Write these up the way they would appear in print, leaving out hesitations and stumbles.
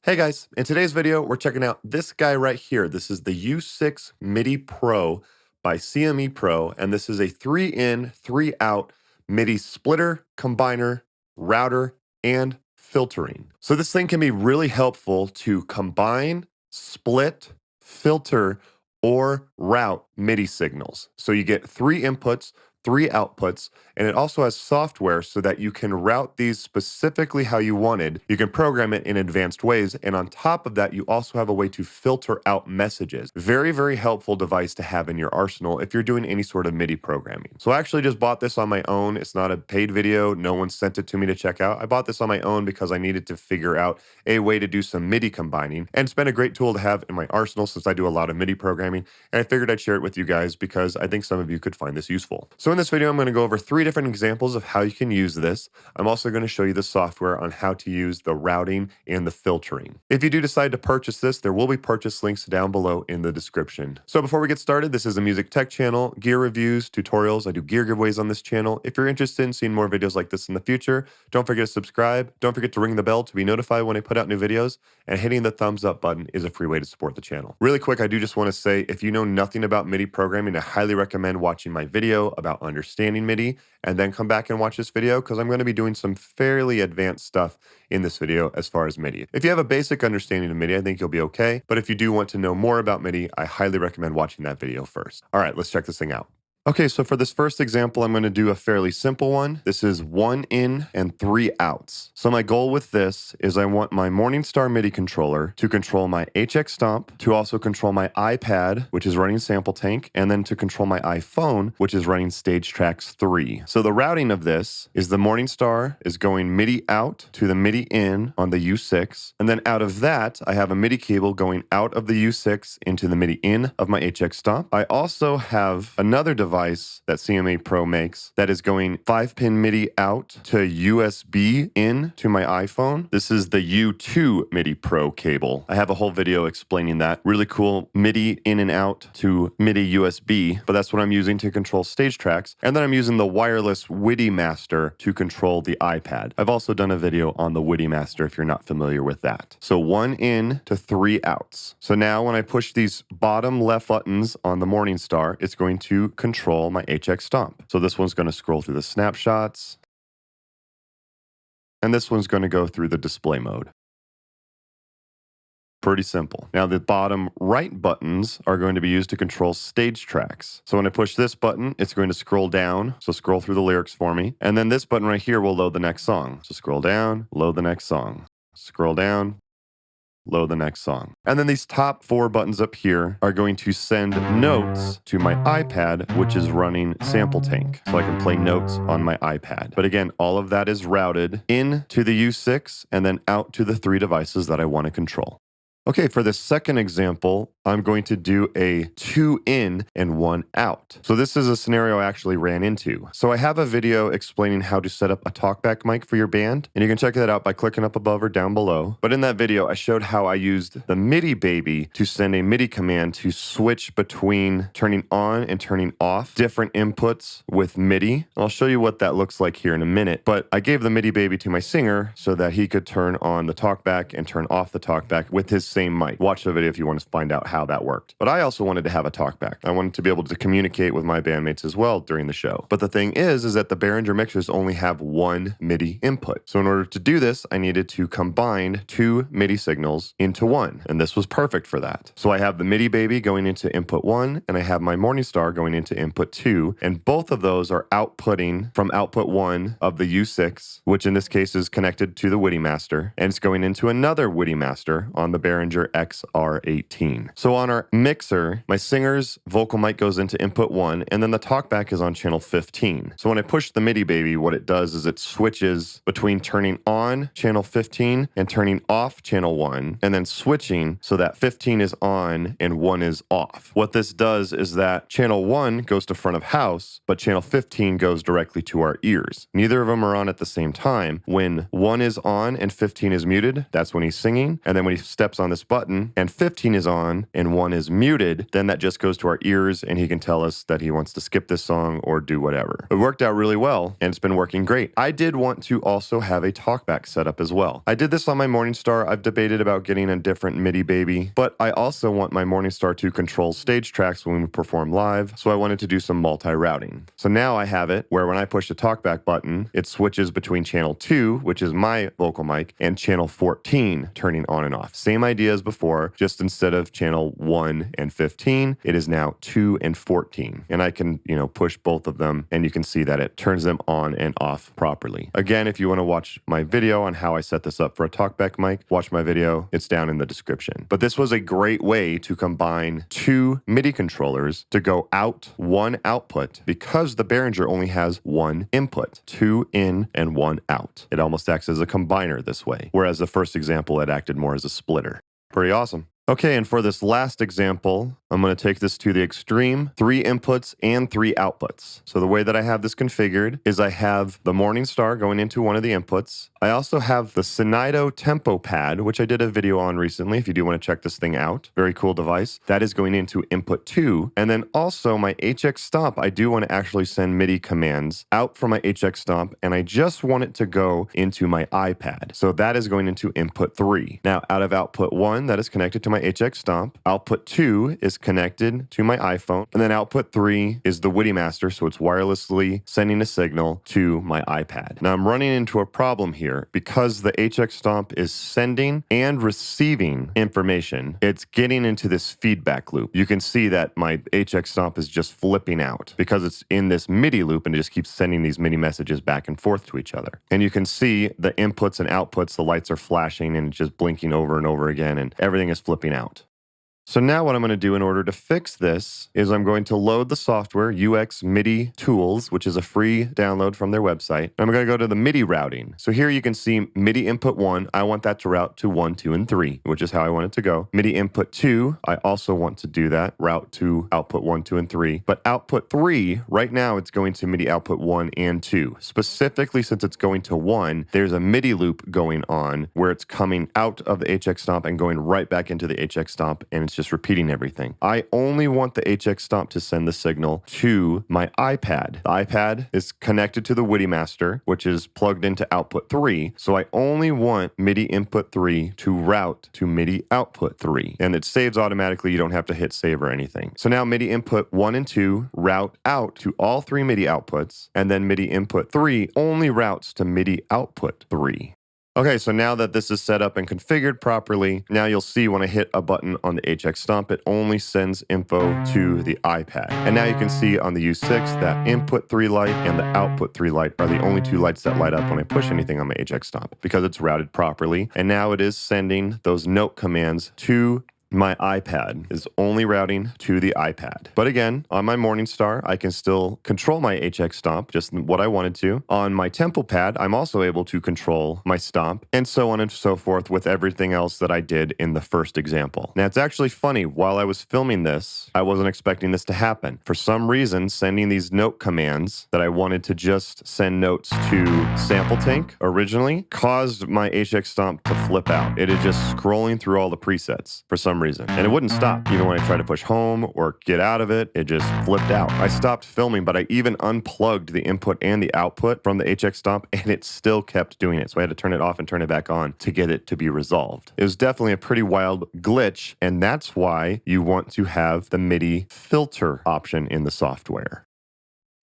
Hey guys, in today's video, we're checking out this guy right here. This is the U6MIDI Pro by CME Pro, and this is a 3-in, 3-out MIDI splitter, combiner, router, and filtering. So this thing can be really helpful to combine, split, filter, or route MIDI signals. So you get 3 inputs, 3 outputs, and it also has software so that you can route these specifically how you wanted. You can program it in advanced ways, and on top of that, you also have a way to filter out messages. Very, very helpful device to have in your arsenal if you're doing any sort of MIDI programming. So I actually just bought this on my own. It's not a paid video. No one sent it to me to check out. I bought this on my own because I needed to figure out a way to do some MIDI combining, and it's been a great tool to have in my arsenal since I do a lot of MIDI programming, and I figured I'd share it with you guys because I think some of you could find this useful. So in this video, I'm going to go over 3 different examples of how you can use this. I'm also going to show you the software on how to use the routing and the filtering. If you do decide to purchase this, there will be purchase links down below in the description. So before we get started, this is a music tech channel, gear reviews, tutorials. I do gear giveaways on this channel. If you're interested in seeing more videos like this in the future, don't forget to subscribe. Don't forget to ring the bell to be notified when I put out new videos, and hitting the thumbs up button is a free way to support the channel. Really quick, I do just want to say, if you know nothing about MIDI programming, I highly recommend watching my video about understanding MIDI and then come back and watch this video because I'm going to be doing some fairly advanced stuff in this video as far as MIDI. If you have a basic understanding of MIDI, I think you'll be okay. But if you do want to know more about MIDI, I highly recommend watching that video first. All right, let's check this thing out. Okay, so for this first example, I'm going to do a fairly simple one. This is 1 in and 3 outs. So my goal with this is I want my Morningstar MIDI controller to control my HX Stomp, to also control my iPad, which is running Sample Tank, and then to control my iPhone, which is running Stage Tracks 3. So the routing of this is the Morningstar is going MIDI out to the MIDI in on the U6, and then out of that, I have a MIDI cable going out of the U6 into the MIDI in of my HX Stomp. I also have another device that CME Pro makes that is going 5-pin MIDI out to USB in to my iPhone. This is the U2MIDI Pro cable. I have a whole video explaining that. Really cool MIDI in and out to MIDI USB, but that's what I'm using to control Stage Tracks. And then I'm using the wireless WIDI master to control the iPad. I've also done a video on the WIDI master if you're not familiar with that. So 1 in to 3 outs. So now when I push these bottom left buttons on the Morningstar, it's going to control my HX Stomp. So this one's going to scroll through the snapshots, and this one's going to go through the display mode. Pretty simple. Now the bottom right buttons are going to be used to control Stage Tracks. So when I push this button, it's going to scroll down. So scroll through the lyrics for me. And then this button right here will load the next song. So scroll down, load the next song. Scroll down, load the next song. And then these top 4 buttons up here are going to send notes to my iPad, which is running Sample Tank. So I can play notes on my iPad. But again, all of that is routed into the U6 and then out to the 3 devices that I want to control. Okay, for the second example, I'm going to do a 2 in and 1 out. So this is a scenario I actually ran into. So I have a video explaining how to set up a talkback mic for your band, and you can check that out by clicking up above or down below. But in that video, I showed how I used the MIDI baby to send a MIDI command to switch between turning on and turning off different inputs with MIDI. I'll show you what that looks like here in a minute, but I gave the MIDI baby to my singer so that he could turn on the talkback and turn off the talkback with his same mic. Watch the video if you want to find out how that worked. But I also wanted to have a talkback. I wanted to be able to communicate with my bandmates as well during the show. But the thing is that the Behringer mixers only have 1 MIDI input. So in order to do this, I needed to combine 2 MIDI signals into 1. And this was perfect for that. So I have the MIDI baby going into input 1, and I have my Morningstar going into input 2. And both of those are outputting from output 1 of the U6, which in this case is connected to the WIDI master. And it's going into another WIDI master on the Behringer XR18. So on our mixer, my singer's vocal mic goes into input 1, and then the talkback is on channel 15. So when I push the MIDI baby, what it does is it switches between turning on channel 15 and turning off channel 1, and then switching so that 15 is on and 1 is off. What this does is that channel 1 goes to front of house, but channel 15 goes directly to our ears. Neither of them are on at the same time. When 1 is on and 15 is muted, that's when he's singing, and then when he steps on the this button and 15 is on and 1 is muted, then that just goes to our ears and he can tell us that he wants to skip this song or do whatever. It worked out really well and it's been working great. I did want to also have a talkback setup as well. I did this on my Morningstar. I've debated about getting a different MIDI baby, but I also want my Morningstar to control stage tracks when we perform live, so I wanted to do some multi-routing. So now I have it where when I push the talkback button, it switches between channel 2, which is my vocal mic, and channel 14, turning on and off. Same idea as before, just instead of channel 1 and 15, it is now 2 and 14. And I can, push both of them and you can see that it turns them on and off properly. Again, if you want to watch my video on how I set this up for a talkback mic, watch my video. It's down in the description. But this was a great way to combine 2 MIDI controllers to go out, 1 output, because the Behringer only has 1 input, 2 in and 1 out. It almost acts as a combiner this way, whereas the first example, it acted more as a splitter. Pretty awesome. Okay, and for this last example, I'm going to take this to the extreme, 3 inputs and 3 outputs. So the way that I have this configured is I have the Morningstar going into one of the inputs. I also have the SYNIDO TEMPOPAD, which I did a video on recently if you do want to check this thing out. Very cool device. That is going into input 2. And then also my HX Stomp, I do want to actually send MIDI commands out from my HX Stomp, and I just want it to go into my iPad. So that is going into input 3. Now, out of output 1, that is connected to my HX Stomp. Output 2 is connected to my iPhone. And then output 3 is the WIDI master, so it's wirelessly sending a signal to my iPad. Now, I'm running into a problem here. Because the HX Stomp is sending and receiving information, it's getting into this feedback loop. You can see that my HX Stomp is just flipping out because it's in this MIDI loop and it just keeps sending these MIDI messages back and forth to each other. And you can see the inputs and outputs, the lights are flashing and just blinking over and over again, and everything is flipping out. So now what I'm going to do in order to fix this is I'm going to load the software UXMIDI Tools, which is a free download from their website. I'm going to go to the MIDI routing. So here you can see MIDI input 1. I want that to route to 1, 2, and 3, which is how I want it to go. MIDI input 2, I also want to do that, route to output 1, 2, and 3. But output 3, right now it's going to MIDI output 1 and 2. Specifically, since it's going to 1, there's a MIDI loop going on where it's coming out of the HX Stomp and going right back into the HX Stomp, and it's just repeating everything. I only want the HX Stomp to send the signal to my iPad. The iPad is connected to the WIDI master, which is plugged into output 3. So I only want MIDI input 3 to route to MIDI output 3. And it saves automatically. You don't have to hit save or anything. So now MIDI input 1 and 2 route out to all 3 MIDI outputs. And then MIDI input 3 only routes to MIDI output 3. Okay, so now that this is set up and configured properly, now you'll see when I hit a button on the HX Stomp, it only sends info to the iPad. And now you can see on the U6 that input 3 light and the output 3 light are the only 2 lights that light up when I push anything on my HX Stomp because it's routed properly. And now it is sending those note commands to my iPad, is only routing to the iPad. But again, on my Morningstar, I can still control my HX Stomp, just what I wanted to. On my TEMPOPAD, I'm also able to control my stomp, and so on and so forth with everything else that I did in the first example. Now, it's actually funny, while I was filming this, I wasn't expecting this to happen. For some reason, sending these note commands that I wanted to just send notes to Sample Tank originally caused my HX Stomp to flip out. It is just scrolling through all the presets for some reason. And it wouldn't stop. Even when I tried to push home or get out of it, it just flipped out. I stopped filming, but I even unplugged the input and the output from the HX Stomp, and it still kept doing it. So I had to turn it off and turn it back on to get it to be resolved. It was definitely a pretty wild glitch, and that's why you want to have the MIDI filter option in the software.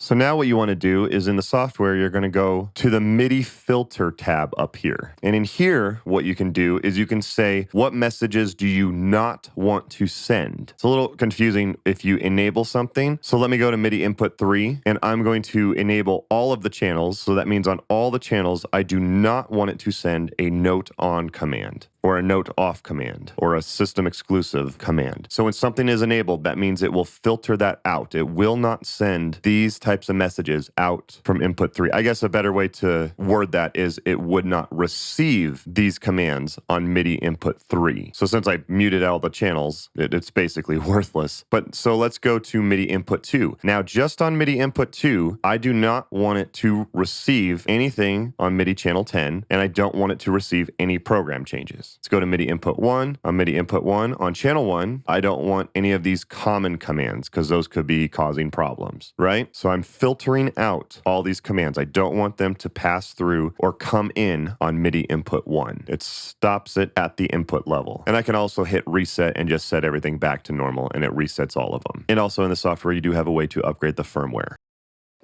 So now what you want to do is in the software, you're going to go to the MIDI filter tab up here. And in here, what you can do is you can say, what messages do you not want to send? It's a little confusing if you enable something. So let me go to MIDI input 3, and I'm going to enable all of the channels. So that means on all the channels, I do not want it to send a note on command, or a note off command, or a system exclusive command. So when something is enabled, that means it will filter that out. It will not send these types of messages out from input 3. I guess a better way to word that is it would not receive these commands on MIDI input 3. So since I muted all the channels, it's basically worthless. But so let's go to MIDI input 2. Now just on MIDI input 2, I do not want it to receive anything on MIDI channel 10, and I don't want it to receive any program changes. this. Let's go to MIDI input 1. On MIDI input 1, on channel 1, I don't want any of these common commands because those could be causing problems, right? So I'm filtering out all these commands. I don't want them to pass through or come in on MIDI input 1. It stops it at the input level. And I can also hit reset and just set everything back to normal, and it resets all of them. And also in the software, you do have a way to upgrade the firmware.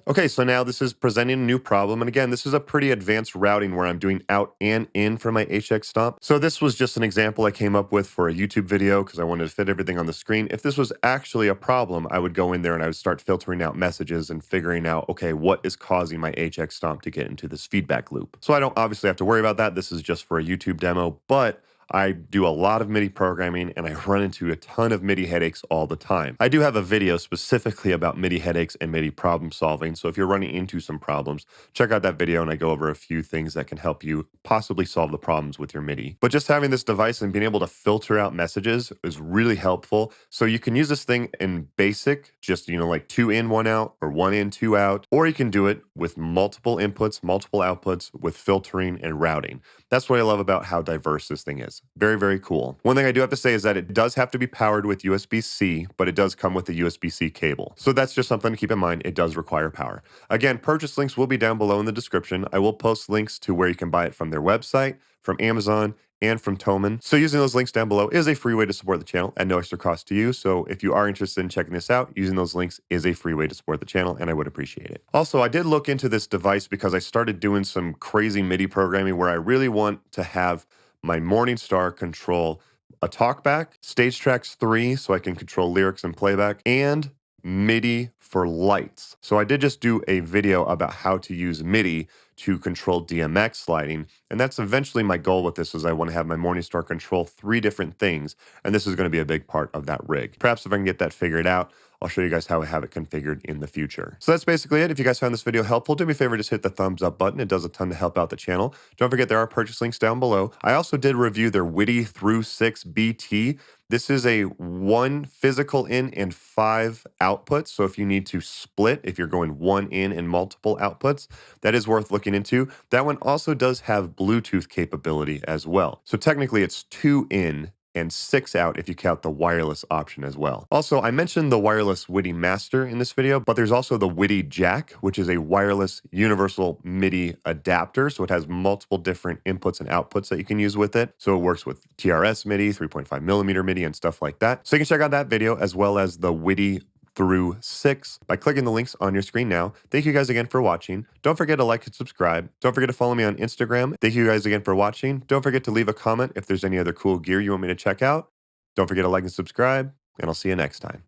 Okay, so now this is presenting a new problem. And again, this is a pretty advanced routing where I'm doing out and in for my HX Stomp. So this was just an example I came up with for a YouTube video because I wanted to fit everything on the screen. If this was actually a problem, I would go in there and I would start filtering out messages and figuring out, okay, what is causing my HX Stomp to get into this feedback loop? So I don't obviously have to worry about that. This is just for a YouTube demo, but I do a lot of MIDI programming and I run into a ton of MIDI headaches all the time. I do have a video specifically about MIDI headaches and MIDI problem solving. So if you're running into some problems, check out that video and I go over a few things that can help you possibly solve the problems with your MIDI. But just having this device and being able to filter out messages is really helpful. So you can use this thing in basic, just, like 2 in, 1 out, or 1 in, 2 out, or you can do it with multiple inputs, multiple outputs with filtering and routing. That's what I love about how diverse this thing is. Very, very cool. One thing I do have to say is that it does have to be powered with USB-C, but it does come with a USB-C cable. So that's just something to keep in mind. It does require power. Again, purchase links will be down below in the description. I will post links to where you can buy it from their website, from Amazon, and from Thomann. So using those links down below is a free way to support the channel at no extra cost to you. So if you are interested in checking this out, using those links is a free way to support the channel, and I would appreciate it. Also, I did look into this device because I started doing some crazy MIDI programming where I really want to have my MORNINGSTAR control a TalkBack, Stage Tracks 3 so I can control lyrics and playback, and MIDI for lights. So I did just do a video about how to use MIDI to control DMX sliding, and that's eventually my goal with this is I want to have my MORNINGSTAR control 3 different things, and this is going to be a big part of that rig. Perhaps if I can get that figured out, I'll show you guys how I have it configured in the future. So that's basically it. If you guys found this video helpful, do me a favor, just hit the thumbs up button. It does a ton to help out the channel. Don't forget there are purchase links down below. I also did review their WIDI THRU 6 BT. This is a 1 physical in and 5 outputs. So if you need to split, if you're going 1 in and multiple outputs, that is worth looking into. That one also does have Bluetooth capability as well. So technically it's 2 in and 6 out if you count the wireless option as well. Also, I mentioned the wireless WIDI master in this video, but there's also the WIDI jack, which is a wireless universal MIDI adapter. So it has multiple different inputs and outputs that you can use with it. So it works with TRS MIDI, 3.5mm MIDI, and stuff like that. So you can check out that video as well as the WIDI THRU 6 by clicking the links on your screen now. Thank you guys again for watching. Don't forget to like and subscribe. Don't forget to follow me on Instagram. Thank you guys again for watching. Don't forget to leave a comment if there's any other cool gear you want me to check out. Don't forget to like and subscribe, and I'll see you next time.